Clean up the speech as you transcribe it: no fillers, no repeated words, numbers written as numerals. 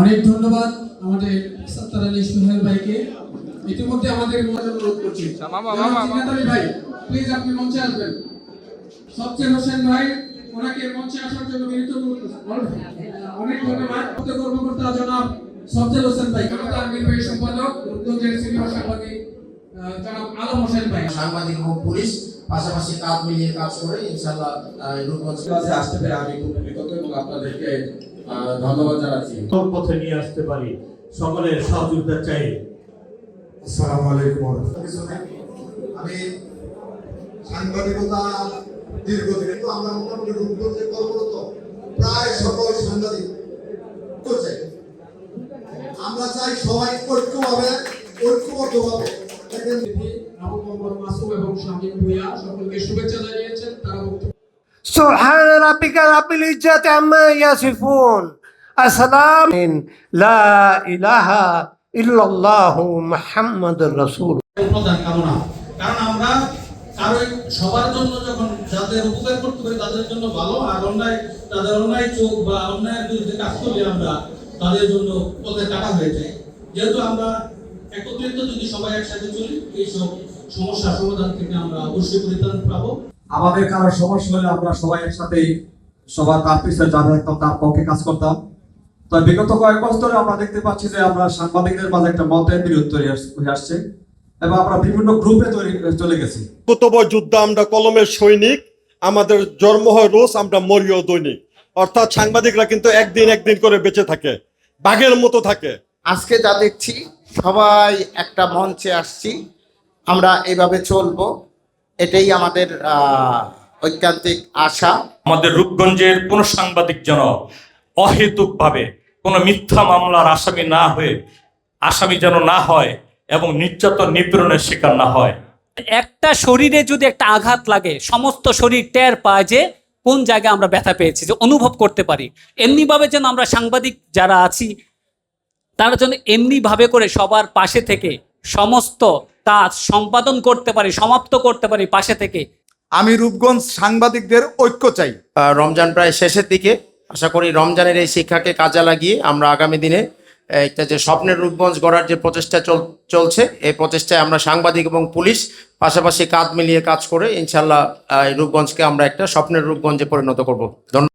অনেক ধন্যবাদ আমাদের সত্তার আলী সোহেল ভাইকে। ইতিমধ্যে আমাদের অনুরোধ করছি ভাই প্লিজ আপনি মঞ্চে আসবেন। সবচেয়ে হোসেন ভাই ওনাকে মঞ্চে আসার জন্য বিনীত অনুরোধ করছি। অনেক ধন্যবাদ কর্মকর্তা জনাব সবচেয়ে হোসেন ভাই, নির্বাহী সম্পাদক রূপগঞ্জের সিনিয়র সাংবাদিক জনাব আলম হোসেন ভাই, সাংবাদিক এবং পুলিশ পাশাপাশি কাজ মিলিয়ে কাজ করে ইনশাআল্লাহ রূপগঞ্জে আসতে পেরে আমি খুব কৃতজ্ঞ এবং আপনাদেরকে ধন্যবাদ জানাচ্ছি। পথে নিয়ে আসতে পারি, সকলের সহযোগিতা চাই। আসসালামু আলাইকুম। আমি সাংবাদিকতা দীর্ঘদিন, আমরা মোটামুটি রূপগঞ্জে কর্মরত প্রায় সকল সাংবাদিক করছে। আমরা চাই সবাই ঐক্যবদ্ধভাবে আবু বকর মাসুম এবং শামীম ভুঁইয়া সকলকে শুভেচ্ছা জানিয়েছেন। তারা سبحان ربك رب العزة عما يصفون السلام لا إله إلا الله محمد رسول প্রধান কামনা, কারণ আমরা সবার জন্য যখন যাদের উপকার করতে পারি তাদের জন্য ভালো, আর তাদের অন্যায় চোখ বা অন্যায়ের বিরুদ্ধে কাজ করলে আমরা তাদের জন্য পথে কাটা হয়ে যায়। যেহেতু আমরা একত্রিত যদি সবাই একসাথে চলি, এইসব সমস্যার সমাধান থেকে আমরা অবশ্যই পরিত্রাণ পাবো। আমাদের কারো সমস্যা হলে আমরা সবাই একসাথে সবার তার পিছনে যা থাকতাম তার পক্ষে কাজ করতাম। তো বিগত কয়েক বছরে আমরা দেখতে পাচ্ছি যে আমরা সাংবাদিকদের মাঝে একটা মতের বিরোধ তৈরি হয়ে আসছে এবং আমরা বিভিন্ন গ্রুপে চলে গেছি। কর্তব্য যুদ্ধ আমরা কলমের সৈনিক, আমাদের জন্ম হয় রোজ, আমরা মরিও দৈনিক। অর্থাৎ সাংবাদিকরা কিন্তু একদিন করে বেঁচে থাকে, বাঘের মতো থাকে। আজকে যা দেখছি সবাই একটা মঞ্চে আসছি, আমরা এইভাবে চলবো, এটাই আমাদের ঐকান্তিক আশা। আমাদের রূপগঞ্জের কোন সাংবাদিক যেন অহেতুকভাবে কোনো মিথ্যা মামলার আসামি যেন না হয় এবং নির্যাতন নিপীড়নের শিকার না হয়। একটা শরীরে যদি একটা আঘাত লাগে সমস্ত শরীর টের পায় যে কোন জায়গায় আমরা ব্যথা পেয়েছি, যে অনুভব করতে পারি। এমনিভাবে যেন আমরা সাংবাদিক যারা আছি তারা যেন এমনিভাবে করে সবার পাশে থেকে সমস্ত কাজ সম্পাদন করতে পারি, সমাপ্ত করতে পারি পাশে থেকে। আমি রূপগঞ্জ সাংবাদিকদের ঐক্য চাই। রমজান প্রায় শেষের দিকে, আশা করি রমজানের এই শিক্ষাকে কাজে লাগিয়ে আমরা আগামী দিনে একটা যে স্বপ্নের রূপগঞ্জ গড়ার যে প্রচেষ্টা চলছে, এই প্রচেষ্টায় আমরা সাংবাদিক এবং পুলিশ পাশাপাশি কাঁধ মিলিয়ে কাজ করে ইনশাআল্লাহ রূপগঞ্জকে আমরা একটা স্বপ্নের রূপগঞ্জে পরিণত করব। ধন্যবাদ।